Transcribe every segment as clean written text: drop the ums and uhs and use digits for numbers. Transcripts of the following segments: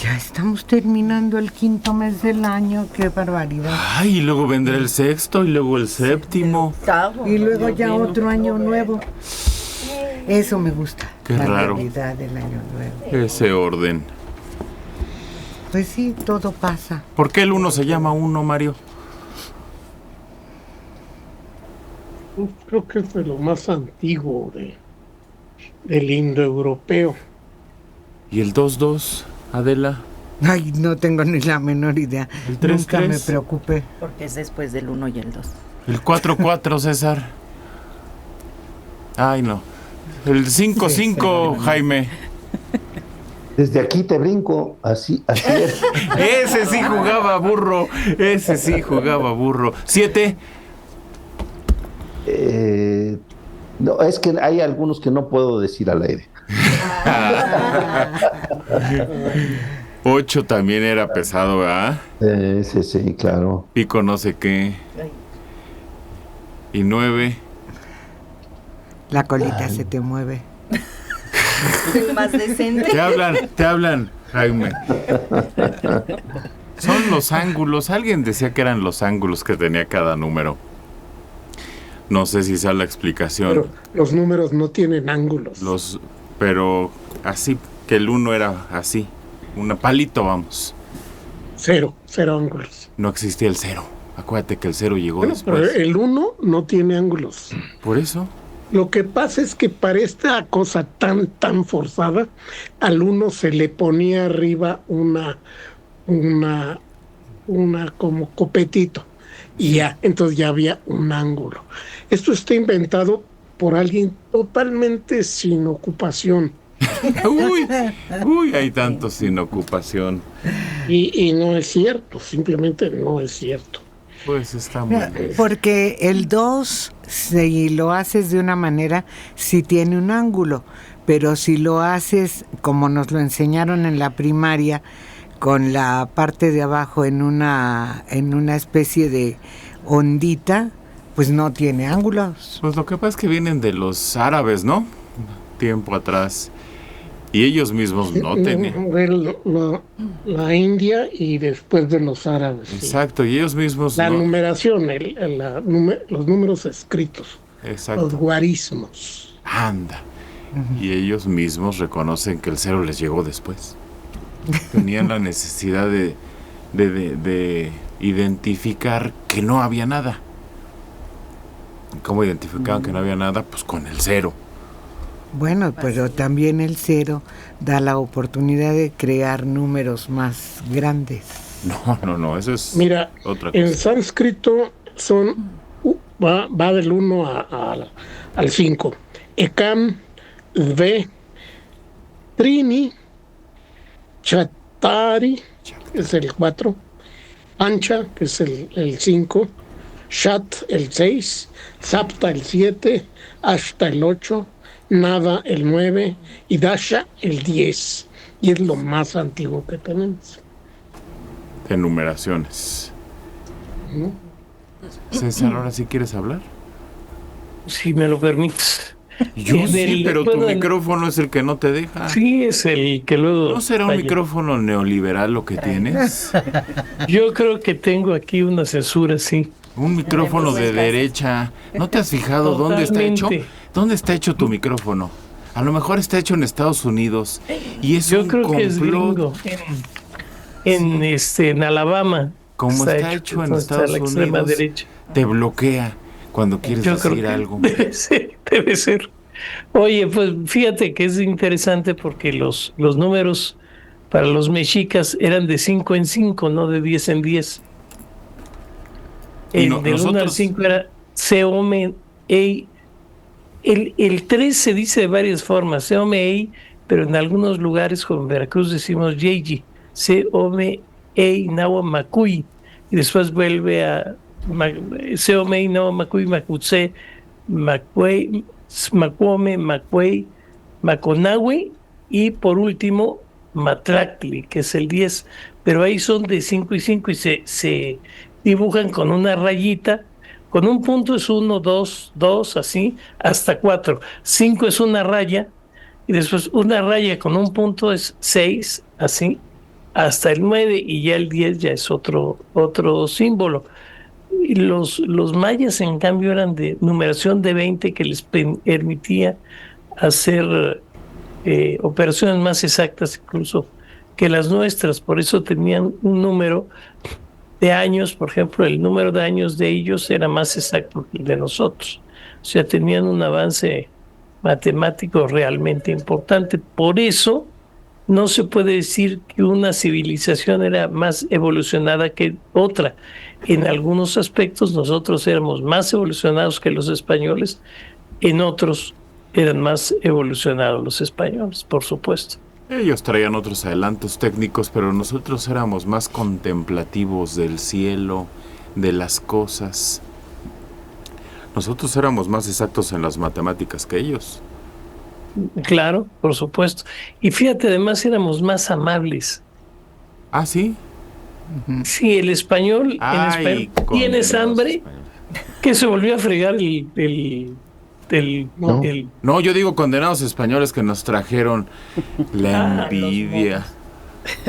Ya estamos terminando el 5º mes del año, qué barbaridad. Ay, y luego vendrá el 6º y luego el 7º. Y luego ya otro año nuevo. Eso me gusta. Qué raro. La realidad del año nuevo. Ese orden. Pues sí, todo pasa. ¿Por qué el 1 se llama 1, Mario? Creo que es de lo más antiguo del indoeuropeo. ¿Y el 2-2, Adela? Ay, no tengo ni la menor idea. ¿El 3-3? Nunca me preocupé. Porque es después del 1 y el 2. ¿El 4-4, César? Ay, no. El 5-5, Jaime. Desde aquí te brinco, así es. Ese sí jugaba burro. Ese sí jugaba burro. 7. No, es que hay algunos que no puedo decir al aire. 8 también era pesado, ¿verdad? Sí, claro. Pico no sé qué. Y 9. La colita se te mueve. El más decente. Te hablan, Jaime. Son los ángulos. Alguien decía que eran los ángulos que tenía cada número. No sé si sea la explicación. Pero los números no tienen ángulos. Pero así, que el 1 era así. Un palito, vamos. Cero ángulos. No existía el 0. Acuérdate que el 0 llegó Bueno, después. pero el 1 no tiene ángulos. Por eso. Lo que pasa es que para esta cosa tan forzada, al 1 se le ponía arriba una como copetito. Y ya, entonces ya había un ángulo. Esto está inventado por alguien totalmente sin ocupación. Uy, hay tantos sin ocupación. Y no es cierto, simplemente no es cierto. Pues está muy bien. Porque el 2, si lo haces de una manera, sí tiene un ángulo. Pero si lo haces como nos lo enseñaron en la primaria, con la parte de abajo en una especie de ondita, pues no tiene ángulos. Pues lo que pasa es que vienen de los árabes, ¿no? Tiempo atrás. Y ellos mismos no tenían. La India y después de los árabes. Exacto, y ellos mismos la no. numeración, los números escritos. Exacto. Los guarismos. Anda. Y ellos mismos reconocen que el 0 les llegó después. Tenían la necesidad de identificar que no había nada. ¿Cómo identificaban que no había nada? Pues con el 0. Bueno, pero también el 0 da la oportunidad de crear números más grandes. No, eso es otra cosa. En sánscrito va del 1 al 5. Ekam, Dve, Trini, Chattari, que es el 4, Pancha, que es el 5, Shat, el 6, Sapta, el 7, Ashta, el 8, Nada, el 9 y Dasha, el 10. Y es lo más antiguo que tenemos. De numeraciones. ¿No? César, ¿ahora sí quieres hablar? Si me lo permites. Yo sí, pero tu micrófono es el que no te deja. Sí, es el que luego... ¿No será un micrófono neoliberal lo que tienes? Yo creo que tengo aquí una censura, sí. Un micrófono de derecha. ¿No te has fijado dónde está hecho? ¿Dónde está hecho tu micrófono? A lo mejor está hecho en Estados Unidos. Y es Yo creo que es gringo. En Alabama. Como está hecho en Estados Unidos, te bloquea cuando quieres decir algo. Debe ser. Oye, pues fíjate que es interesante porque los números para los mexicas eran de 5 en 5, no de 10 en 10. Del 1 al 5 era Seome Ei. El 3 se dice de varias formas, Seome Ei, pero en algunos lugares, como en Veracruz, decimos Yeji, Seome Ei Nawa Macuy, y después vuelve a Seome Ei Nawa Macuy, Macutse, Macuey, Macuome, Macuey, Maconahui, y por último Matlactli, que es el 10, pero ahí son de 5 y 5 y se dibujan con una rayita. Con un punto es 1, 2, 2, así, hasta 4. 5 es una raya, y después una raya con un punto es 6, así, hasta el 9 y ya el 10 ya es otro símbolo. Y los mayas, en cambio, eran de numeración de 20 que les permitía hacer operaciones más exactas incluso que las nuestras. Por eso tenían un número de años, por ejemplo, el número de años de ellos era más exacto que el de nosotros. O sea, tenían un avance matemático realmente importante. Por eso no se puede decir que una civilización era más evolucionada que otra. En algunos aspectos nosotros éramos más evolucionados que los españoles, en otros eran más evolucionados los españoles, por supuesto. Ellos traían otros adelantos técnicos, pero nosotros éramos más contemplativos del cielo, de las cosas. Nosotros éramos más exactos en las matemáticas que ellos. Claro, por supuesto. Y fíjate, además éramos más amables. ¿Ah, sí? Sí, el español, Ay, ¿tienes condenados hambre? españoles. Que se volvió a fregar No. No, yo digo condenados españoles que nos trajeron la envidia.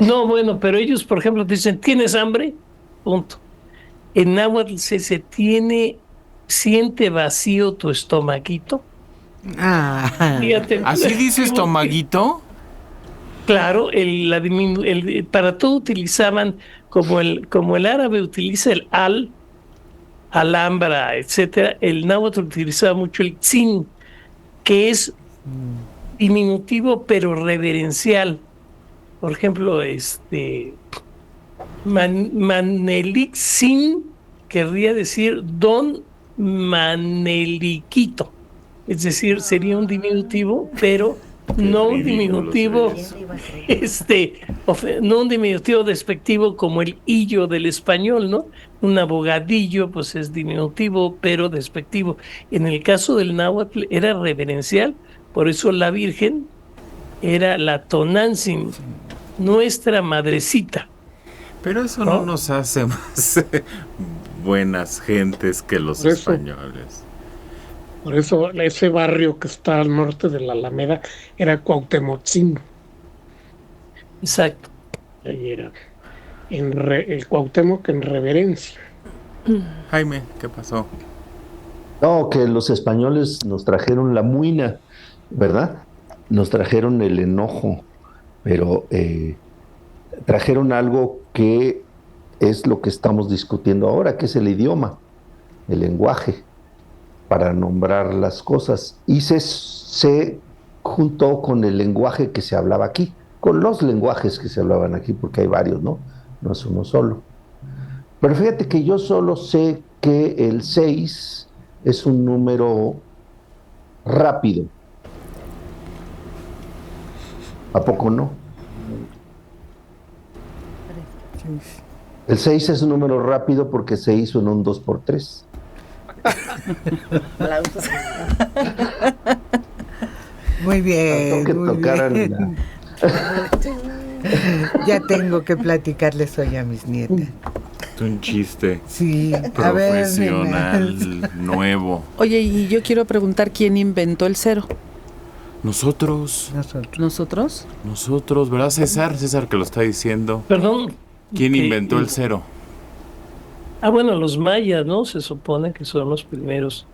No, bueno, pero ellos, por ejemplo, te dicen, ¿tienes hambre? Punto. En náhuatl se siente vacío tu estomaguito. Ah, Fíjate. ¿Así dice estomaguito? Claro, para todo utilizaban, como el árabe utiliza el alhambra, etcétera, el náhuatl utilizaba mucho el tzin, que es diminutivo pero reverencial. Por ejemplo, Manelixin querría decir don Maneliquito. Es decir, sería un diminutivo, pero no un diminutivo, no un diminutivo despectivo como el illo del español, ¿no? Un abogadillo, pues es diminutivo, pero despectivo. En el caso del náhuatl era reverencial, por eso la Virgen era la Tonantzin, nuestra madrecita. Pero eso no nos hace más buenas gentes que los Por eso. españoles. Por eso ese barrio que está al norte de la Alameda era Cuauhtemotzin. Exacto. Ahí era el Cuauhtémoc en reverencia. Jaime, ¿qué pasó? No, que los españoles nos trajeron la muina, ¿verdad? Nos trajeron el enojo, pero trajeron algo que es lo que estamos discutiendo ahora, que es el idioma, el lenguaje, para nombrar las cosas. Y se juntó con el lenguaje que se hablaba aquí, con los lenguajes que se hablaban aquí, porque hay varios, ¿no? No es uno solo. Pero fíjate que yo solo sé que el 6 es un número rápido. ¿A poco no? El 6 es un número rápido porque se hizo en un 2×3. Aplausos. muy bien. Que muy tocaran bien. Ya tengo que platicarles hoy a mis nietas. Es un chiste Sí, a ver, profesional, nena. nuevo. Oye, y yo quiero preguntar quién inventó el cero. Nosotros, ¿Nosotros? ¿verdad, César? César que lo está diciendo. Perdón. ¿Quién que- inventó el cero? Bueno, los mayas, ¿no? Se supone que son los primeros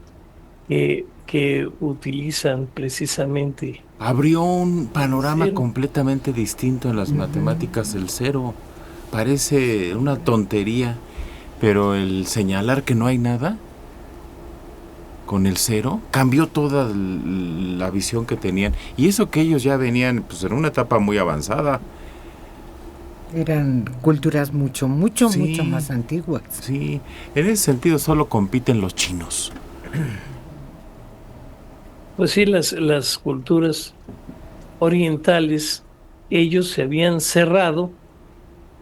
que utilizan precisamente. Abrió un panorama Cero. completamente distinto en las matemáticas el cero. Parece una tontería, pero el señalar que no hay nada con el cero cambió toda la visión que tenían. Y eso que ellos ya venían pues, en una etapa muy avanzada. Eran culturas mucho Sí. más antiguas. Sí, en ese sentido solo compiten los chinos. Pues sí, las culturas orientales, ellos se habían cerrado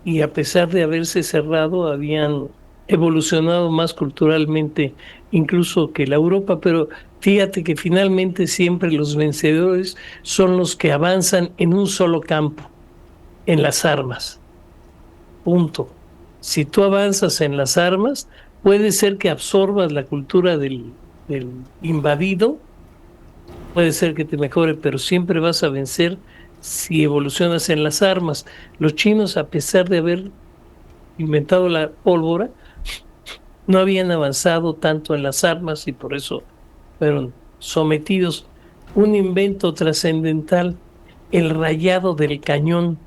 y a pesar de haberse cerrado, habían evolucionado más culturalmente incluso que la Europa, pero fíjate que finalmente siempre los vencedores son los que avanzan en un solo campo, en las armas. Punto. Si tú avanzas en las armas, puede ser que absorbas la cultura del invadido, puede ser que te mejore, pero siempre vas a vencer si evolucionas en las armas. Los chinos, a pesar de haber inventado la pólvora, no habían avanzado tanto en las armas y por eso fueron sometidos. Un invento trascendental, el rayado del cañón.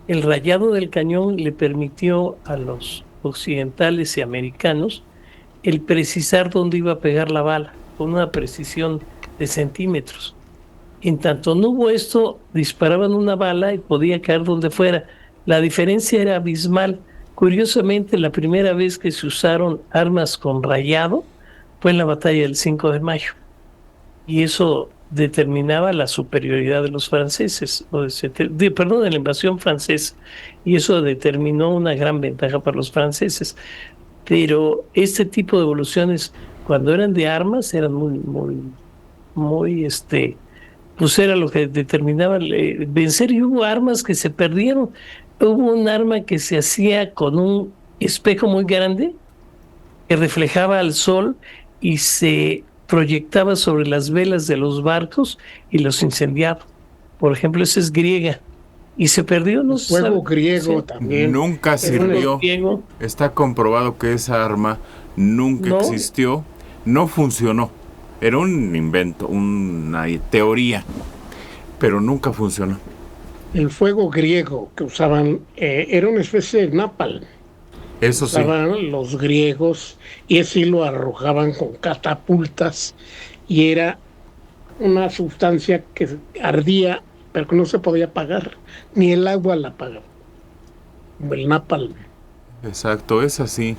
El rayado del cañón le permitió a los occidentales y americanos el precisar dónde iba a pegar la bala, con una precisión de centímetros. En tanto no hubo esto, disparaban una bala y podía caer donde fuera. La diferencia era abismal. Curiosamente, la primera vez que se usaron armas con rayado fue en la batalla del 5 de mayo. Y eso determinaba la superioridad de los franceses, perdón, de la invasión francesa. Y eso determinó una gran ventaja para los franceses. Pero este tipo de evoluciones, cuando eran de armas, eran muy, pues era lo que determinaba vencer. Y hubo armas que se perdieron. Hubo un arma que se hacía con un espejo muy grande que reflejaba al sol y se proyectaba sobre las velas de los barcos y los incendiaba. Por ejemplo, esa es griega. Y se perdió, no se Fuego sabe. griego Sí. también. Nunca sirvió. Griego. Está comprobado que esa arma nunca No. existió, no funcionó. Era un invento, una teoría, pero nunca funcionó. El fuego griego que usaban era una especie de napalm. Eso sí. Usaban los griegos y así lo arrojaban con catapultas y era una sustancia que ardía pero que no se podía apagar, ni el agua la apagaba, como el napalm. Exacto, es así.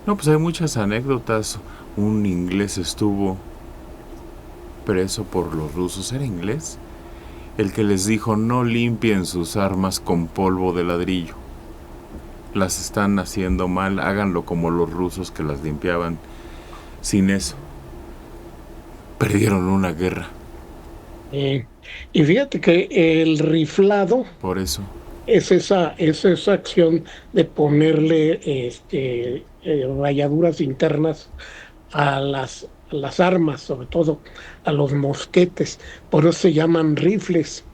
No, pues hay muchas anécdotas. Un inglés estuvo preso por los rusos. ¿Era inglés? El que les dijo: no limpien sus armas con polvo de ladrillo. Las están haciendo mal, háganlo como los rusos que las limpiaban sin eso. Perdieron una guerra. Y fíjate que el riflado Por eso. es esa acción de ponerle rayaduras internas a las armas, sobre todo a los mosquetes. Por eso se llaman rifles.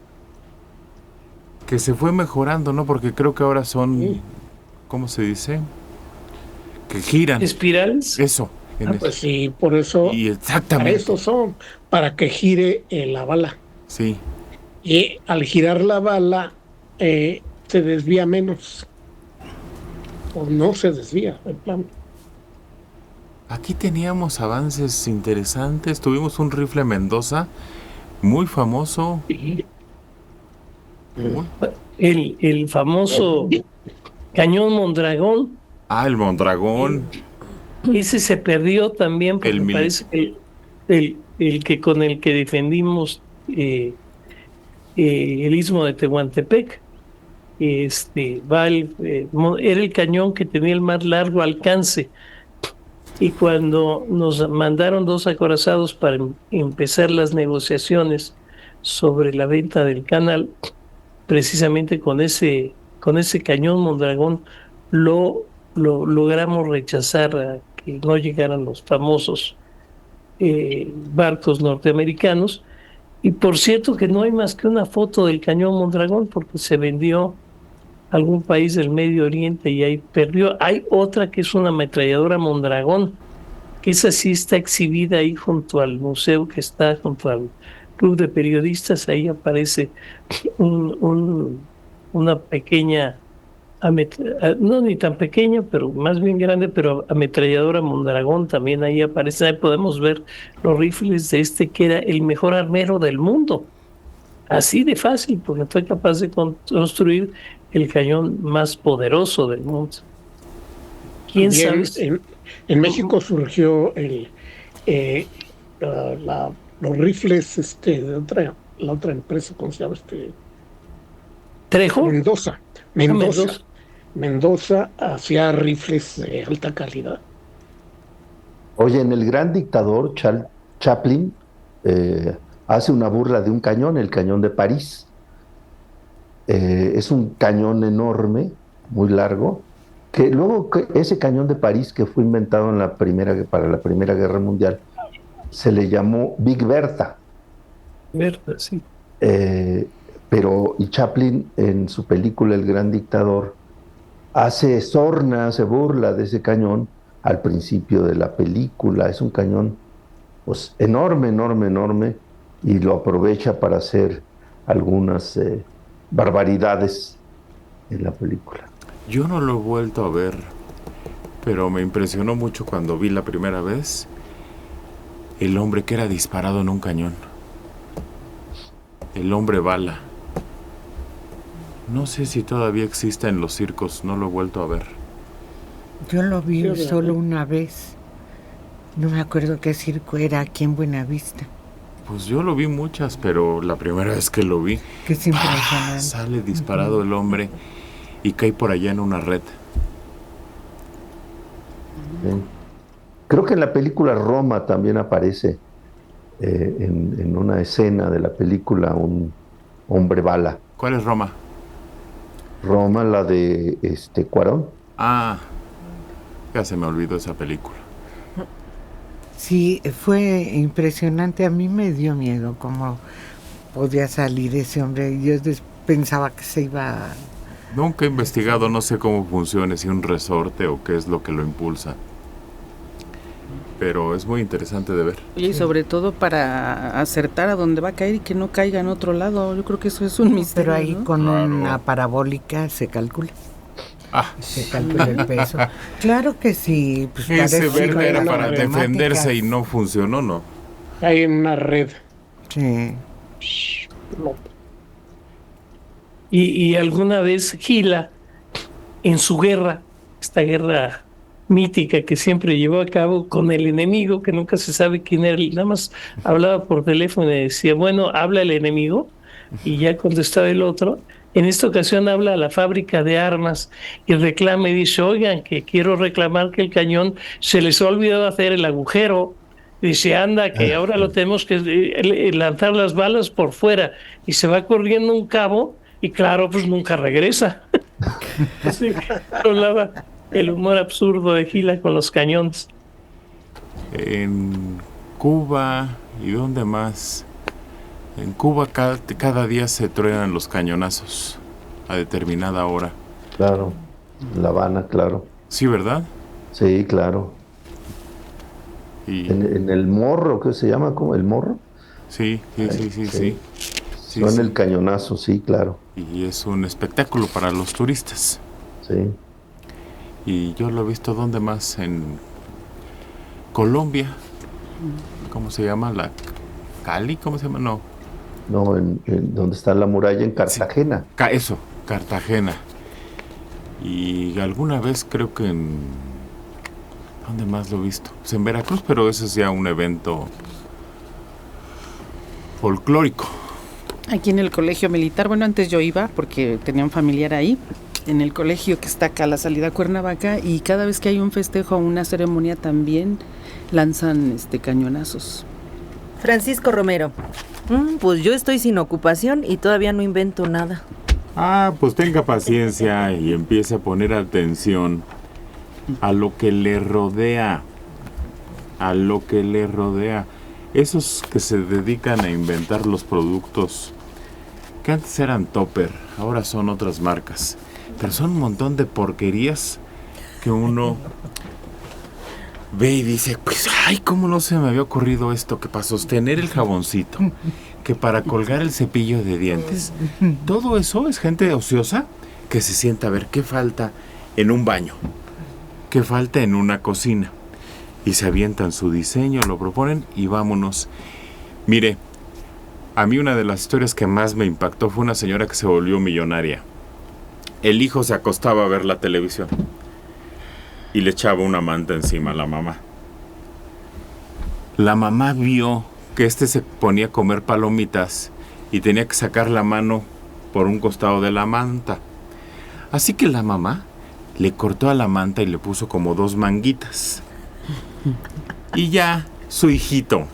Que se fue mejorando, ¿no? Porque creo que ahora son... Sí. ¿Cómo se dice? Que giran. ¿Espirales? Eso. Pues sí, por eso, Y exactamente. para eso son, para que gire la bala. Sí. Y al girar la bala se desvía menos. O no se desvía, en plan. Aquí teníamos avances interesantes. Tuvimos un rifle Mendoza muy famoso. El famoso cañón Mondragón. Ah, el Mondragón. Ese se perdió también porque El parece que el que con el que defendimos el istmo de Tehuantepec era el cañón que tenía el más largo alcance. Y cuando nos mandaron 2 acorazados para empezar las negociaciones sobre la venta del canal, precisamente con ese cañón Mondragón lo logramos rechazar a que no llegaran los famosos barcos norteamericanos. Y por cierto que no hay más que una foto del cañón Mondragón porque se vendió a algún país del Medio Oriente y ahí perdió. Hay otra que es una ametralladora Mondragón, que esa sí está exhibida ahí junto al museo que está junto al Club de Periodistas. Ahí aparece una pequeña, no ni tan pequeña, pero más bien grande, pero ametralladora Mondragón también ahí aparece. Ahí podemos ver los rifles de que era el mejor armero del mundo. Así de fácil, porque fue capaz de construir el cañón más poderoso del mundo. ¿Quién También sabe? en México surgió los rifles de la otra empresa, ¿cómo se llama? ¿Trejo? Mendoza hacía rifles de alta calidad. Oye, en El Gran Dictador, Chaplin hace una burla de un cañón, el cañón de París. Es un cañón enorme, muy largo, que luego ese cañón de París que fue inventado para la Primera Guerra Mundial, se le llamó Big Bertha. Berta, sí. Pero y Chaplin en su película El Gran Dictador hace sorna, se burla de ese cañón al principio de la película. Es un cañón pues enorme, enorme, enorme, y lo aprovecha para hacer algunas barbaridades en la película. Yo no lo he vuelto a ver, pero me impresionó mucho cuando vi la primera vez el hombre que era disparado en un cañón. El hombre bala. No sé si todavía existe en los circos, no lo he vuelto a ver. Yo lo vi solo una vez. No me acuerdo qué circo era, aquí en Buenavista. Pues yo lo vi muchas, pero la primera vez que lo vi, Que es impresionante. sale disparado el hombre y cae por allá en una red. Bien. Creo que en la película Roma también aparece en una escena de la película un hombre bala. ¿Cuál es Roma? Roma, la de Cuarón. Ah, ya se me olvidó esa película. Sí, fue impresionante. A mí me dio miedo cómo podía salir ese hombre. Yo pensaba que se iba... Nunca he investigado, no sé cómo funciona, si un resorte o qué es lo que lo impulsa. Pero es muy interesante de ver. Oye, y sobre todo para acertar a dónde va a caer y que no caiga en otro lado. Yo creo que eso es un misterio, Pero ahí ¿no? con Claro. una parabólica se calcula. Ah, Se calcula el peso. Claro que sí. Pues ese parece verde era las para matemáticas. defenderse y no funcionó, ¿no? Hay en una red. Sí. Y alguna vez Gila, en su guerra, esta guerra mítica que siempre llevó a cabo con el enemigo, que nunca se sabe quién era, nada más hablaba por teléfono y decía, bueno, habla el enemigo, y ya contestaba el otro. En esta ocasión habla a la fábrica de armas y reclama y dice, oigan, que quiero reclamar que el cañón se les ha olvidado hacer el agujero. Dice, anda, que ahora lo tenemos que lanzar las balas por fuera. Y se va corriendo un cabo y claro, pues nunca regresa. Así que hablaba el humor absurdo de Gila con los cañones. En Cuba, ¿y dónde más? En Cuba cada día se truenan los cañonazos a determinada hora. Claro. La Habana, claro. Sí, ¿verdad? Sí, claro. Y En el Morro, ¿qué se llama? ¿Cómo? ¿El Morro? sí. Sí, Suena sí. el cañonazo, sí, claro. Y es un espectáculo para los turistas. Sí. Y yo lo he visto, ¿dónde más? En Colombia. ¿Cómo se llama? ¿La Cali? ¿Cómo se llama? No. No, en donde está la muralla en Cartagena. Eso, Cartagena. Y alguna vez creo que en... ¿Dónde más lo he visto? Pues en Veracruz, pero ese es ya un evento folclórico. Aquí en el colegio militar, bueno, antes yo iba porque tenía un familiar ahí, en el colegio que está acá a la salida a Cuernavaca, y cada vez que hay un festejo o una ceremonia también lanzan cañonazos. Francisco Romero. Pues yo estoy sin ocupación y todavía no invento nada. Ah, pues tenga paciencia y empiece a poner atención a lo que le rodea. A lo que le rodea. Esos que se dedican a inventar los productos que antes eran Topper, ahora son otras marcas. Pero son un montón de porquerías que uno ve y dice, pues, ay, ¿cómo no se me había ocurrido esto? Que para sostener el jaboncito, que para colgar el cepillo de dientes. Todo eso es gente ociosa que se sienta a ver qué falta en un baño, qué falta en una cocina. Y se avientan su diseño, lo proponen y vámonos. Mire, a mí una de las historias que más me impactó fue una señora que se volvió millonaria. El hijo se acostaba a ver la televisión y le echaba una manta encima a la mamá. La mamá vio que se ponía a comer palomitas y tenía que sacar la mano por un costado de la manta. Así que la mamá le cortó a la manta y le puso como 2 manguitas. Y ya su hijito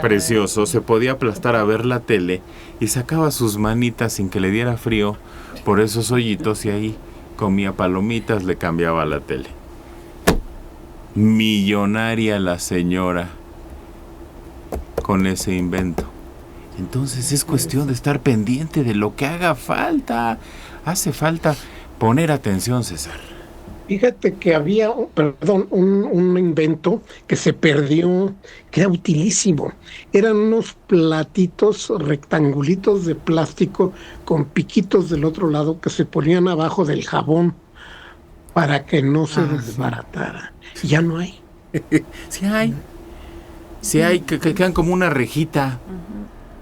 precioso se podía aplastar a ver la tele y sacaba sus manitas sin que le diera frío por esos hoyitos y ahí comía palomitas, le cambiaba la tele. Millonaria la señora con ese invento. Entonces es cuestión de estar pendiente de lo que haga falta. Hace falta poner atención, César. Fíjate que había, un invento que se perdió, que era utilísimo. Eran unos platitos rectangulitos de plástico con piquitos del otro lado que se ponían abajo del jabón para que no se desbaratara. Ya no hay. Sí hay. Sí hay, que quedan como una rejita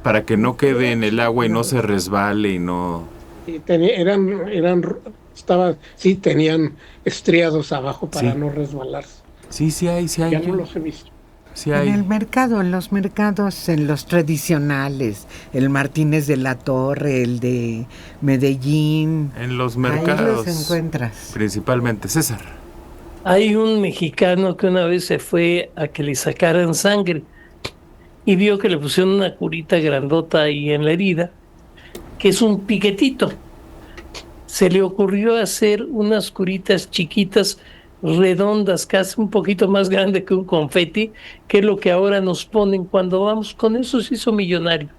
para que no quede en el agua y no se resbale y no... Y tenían estriados abajo para no resbalarse. Sí hay. Ya no los he visto. Sí hay. En el mercado, en los mercados, en los tradicionales, el Martínez de la Torre, el de Medellín. En los mercados. Ahí los encuentras. Principalmente, César. Hay un mexicano que una vez se fue a que le sacaran sangre y vio que le pusieron una curita grandota ahí en la herida, que es un piquetito. Se le ocurrió hacer unas curitas chiquitas, redondas, casi un poquito más grande que un confeti, que es lo que ahora nos ponen cuando vamos. Con eso se hizo millonario.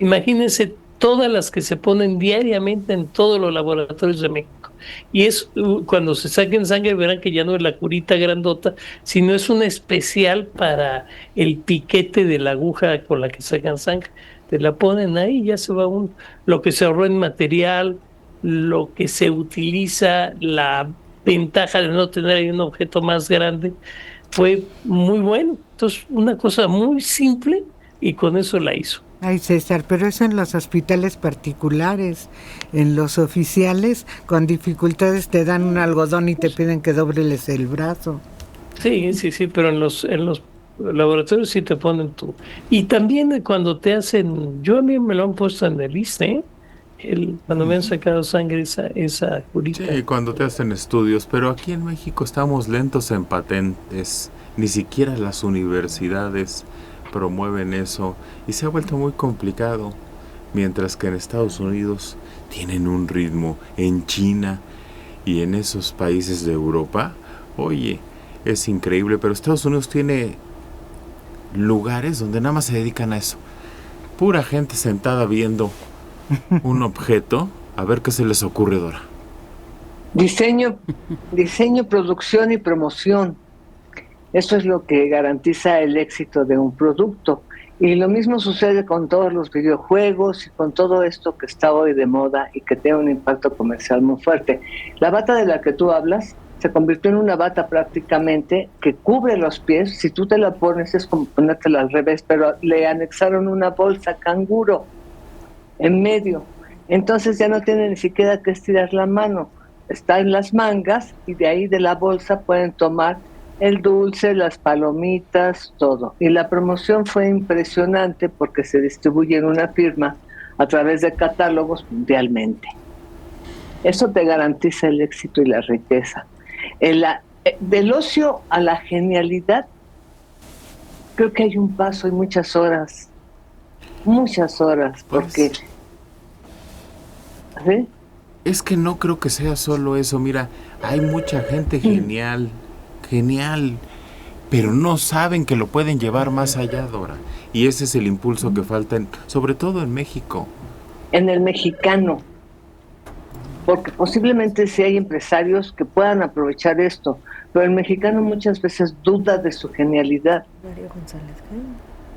Imagínense todas las que se ponen diariamente en todos los laboratorios de México. Y es cuando se saquen sangre verán que ya no es la curita grandota, sino es una especial para el piquete de la aguja con la que sacan sangre. Te la ponen ahí y ya se va lo que se ahorró en material, lo que se utiliza, la ventaja de no tener ahí un objeto más grande, fue muy bueno. Entonces, una cosa muy simple y con eso la hizo. Ay, César, pero eso en los hospitales particulares, en los oficiales, con dificultades te dan un algodón y te piden que dobleles el brazo. Sí, pero en los laboratorios sí te ponen tú. Y también cuando te hacen, a mí me lo han puesto en el ISSSTE, cuando me han sacado sangre esa curita. Sí, cuando te hacen estudios, pero aquí en México estamos lentos en patentes, ni siquiera las universidades promueven eso y se ha vuelto muy complicado, mientras que en Estados Unidos tienen un ritmo, en China y en esos países de Europa, oye, es increíble, pero Estados Unidos tiene lugares donde nada más se dedican a eso, pura gente sentada viendo un objeto, a ver qué se les ocurre, Dora. Diseño, producción y promoción. Eso es lo que garantiza el éxito de un producto. Y lo mismo sucede con todos los videojuegos y con todo esto que está hoy de moda y que tiene un impacto comercial muy fuerte. La bata de la que tú hablas se convirtió en una bata prácticamente que cubre los pies. Si tú te la pones es como ponértela al revés, pero le anexaron una bolsa canguro en medio, entonces ya no tiene ni siquiera que estirar la mano, está en las mangas y de ahí de la bolsa pueden tomar el dulce, las palomitas, todo. Y la promoción fue impresionante porque se distribuye en una firma a través de catálogos mundialmente. Eso te garantiza el éxito y la riqueza. Del ocio a la genialidad, creo que hay un paso y muchas horas, porque... ¿Sí? Es que no creo que sea solo eso, mira, hay mucha gente genial, pero no saben que lo pueden llevar más allá, Dora, y ese es el impulso que falta, sobre todo en México. En el mexicano, porque posiblemente sí hay empresarios que puedan aprovechar esto, pero el mexicano muchas veces duda de su genialidad. Mario González.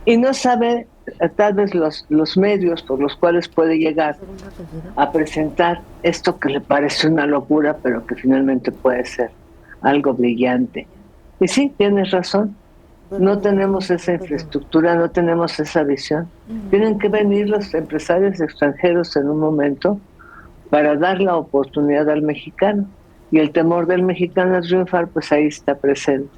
Y no sabe tal vez los medios por los cuales puede llegar a presentar esto que le parece una locura, pero que finalmente puede ser algo brillante. Y sí, tienes razón, no tenemos esa infraestructura, no tenemos esa visión. Tienen que venir los empresarios extranjeros en un momento para dar la oportunidad al mexicano. Y el temor del mexicano a triunfar, pues ahí está presente.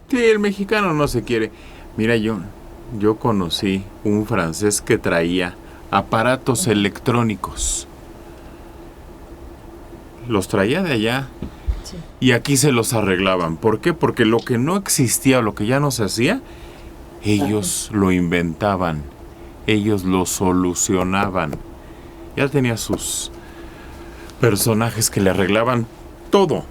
Sí, el mexicano no se quiere. Mira, yo conocí un francés que traía aparatos electrónicos. Los traía de allá y aquí se los arreglaban. ¿Por qué? Porque lo que no existía, lo que ya no se hacía, ellos lo inventaban, ellos lo solucionaban. Ya tenía sus personajes que le arreglaban todo.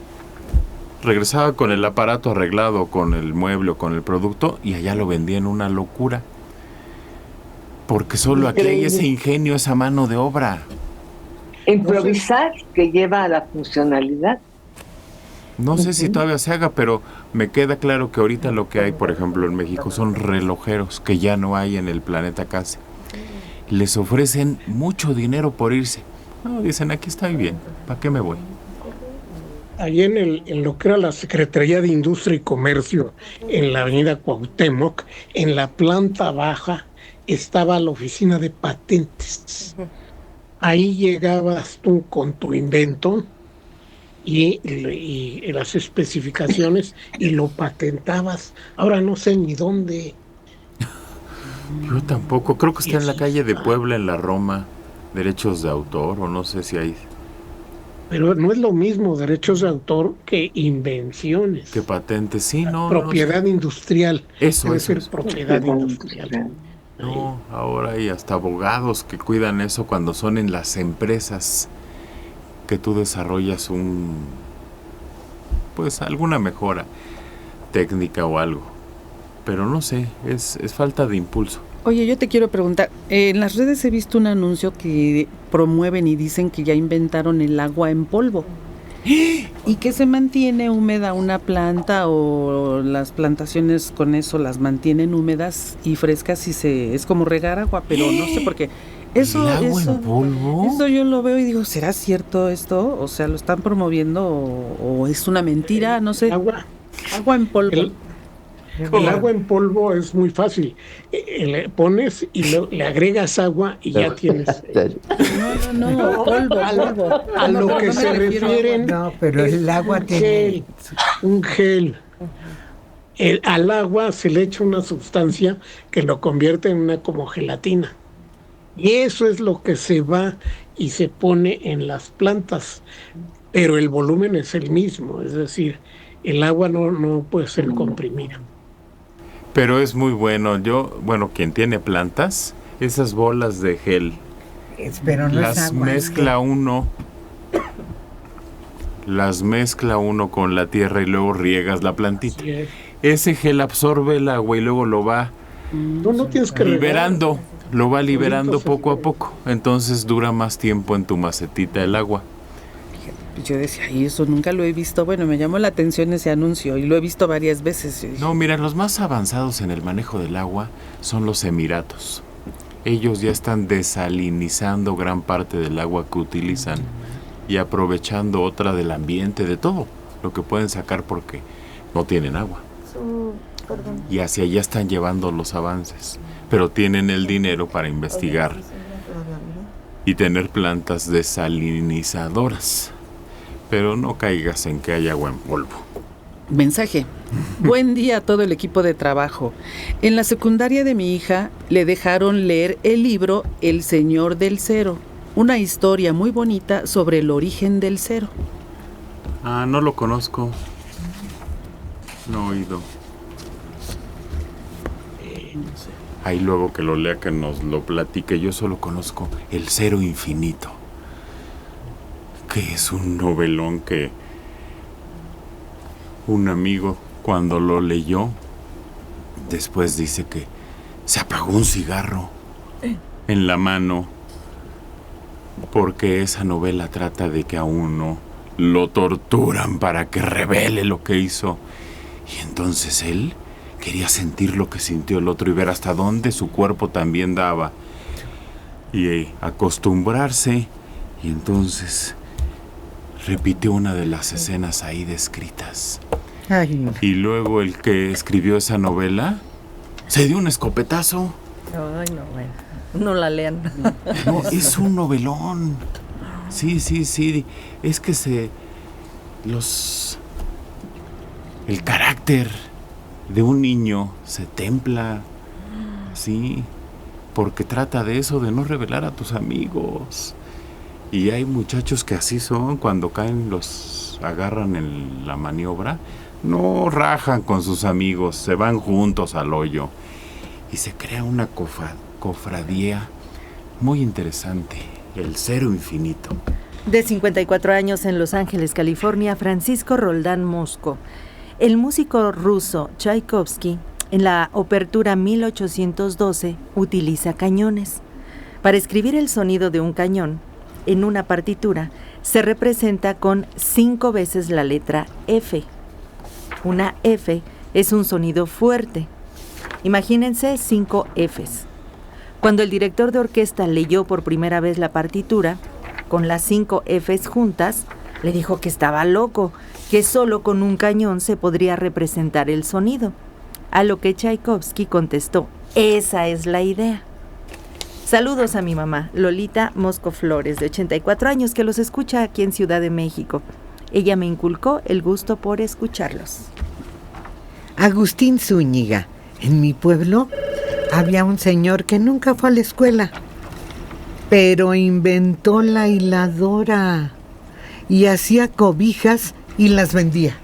Regresaba con el aparato arreglado, con el mueble o con el producto, y allá lo vendían una locura. Porque solo aquí hay Increíble. ese ingenio, esa mano de obra. Improvisar que lleva a la funcionalidad. No sé si todavía se haga, pero me queda claro que ahorita lo que hay, por ejemplo, en México son relojeros que ya no hay en el planeta casi. Les ofrecen mucho dinero por irse. No, dicen, aquí estoy bien, ¿para qué me voy? Allí en lo que era la Secretaría de Industria y Comercio, en la avenida Cuauhtémoc, en la planta baja, estaba la oficina de patentes. Ahí llegabas tú con tu invento y las especificaciones y lo patentabas. Ahora no sé ni dónde. Yo tampoco, creo que está en la calle de Puebla, en la Roma, derechos de autor, o no sé si hay... Pero no es lo mismo derechos de autor que invenciones. Que patentes, sí, no. Propiedad industrial. Eso, Debe eso, ser eso. propiedad industrial. No, ahora hay hasta abogados que cuidan eso cuando son en las empresas que tú desarrollas pues alguna mejora técnica o algo. Pero no sé, es falta de impulso. Oye, yo te quiero preguntar, en las redes he visto un anuncio que promueven y dicen que ya inventaron el agua en polvo y que se mantiene húmeda una planta, o las plantaciones con eso las mantienen húmedas y frescas y es como regar agua, pero no sé por qué. Eso, ¿El agua en polvo? Eso yo lo veo y digo, ¿será cierto esto? O sea, ¿lo están promoviendo o es una mentira? No sé. Agua en polvo. El agua en polvo es muy fácil. Le pones y le agregas agua y ya tienes. No, polvo. A lo que se refieren. No, pero el agua tiene un gel. Al agua se le echa una sustancia que lo convierte en una como gelatina. Y eso es lo que se va y se pone en las plantas. Pero el volumen es el mismo, es decir, el agua no puede ser comprimida. Pero es muy bueno. Quien tiene plantas, esas bolas de gel, pero no las es agua, las mezcla uno con la tierra y luego riegas la plantita. Ese gel absorbe el agua y luego lo va No tienes que liberando, lo va liberando poco a poco. Entonces dura más tiempo en tu macetita el agua. Yo decía, y eso nunca lo he visto. Bueno, me llamó la atención ese anuncio y lo he visto varias veces. No, mira, los más avanzados en el manejo del agua son los Emiratos. Ellos ya están desalinizando gran parte del agua que utilizan y aprovechando otra del ambiente, de todo lo que pueden sacar porque no tienen agua. Y hacia allá están llevando los avances, pero tienen el dinero para investigar y tener plantas desalinizadoras. Pero no caigas en que hay agua en polvo. Mensaje. Buen día a todo el equipo de trabajo. En la secundaria de mi hija le dejaron leer el libro El Señor del Cero, una historia muy bonita sobre el origen del cero. Ah, no lo conozco. No he oído. Ahí luego que lo lea, que nos lo platique. Yo solo conozco El Cero Infinito, que es un novelón que un amigo, cuando lo leyó, después dice que se apagó un cigarro en la mano, porque esa novela trata de que a uno lo torturan para que revele lo que hizo, y entonces él quería sentir lo que sintió el otro y ver hasta dónde su cuerpo también daba y acostumbrarse, y entonces repitió una de las escenas ahí descritas. Ay, no. Y luego el que escribió esa novela se dio un escopetazo. Ay, no, bueno. No la lean. No, es un novelón. Sí. Es que el carácter de un niño se templa, sí, porque trata de eso, de no revelar a tus amigos. Y hay muchachos que así son, cuando caen los agarran en la maniobra, no rajan con sus amigos, se van juntos al hoyo. Y se crea una cofradía muy interesante, El Cero Infinito. De 54 años en Los Ángeles, California, Francisco Roldán Mosco. El músico ruso Tchaikovsky En la Obertura 1812 utiliza cañones. Para escribir el sonido de un cañón, en una partitura se representa con 5 veces la letra F. Una F es un sonido fuerte. Imagínense 5 Fs. Cuando el director de orquesta leyó por primera vez la partitura, con las 5 Fs juntas, le dijo que estaba loco, que solo con un cañón se podría representar el sonido. A lo que Tchaikovsky contestó, esa es la idea. Saludos a mi mamá, Lolita Mosco Flores, de 84 años, que los escucha aquí en Ciudad de México. Ella me inculcó el gusto por escucharlos. Agustín Zúñiga, en mi pueblo había un señor que nunca fue a la escuela, pero inventó la hiladora y hacía cobijas y las vendía.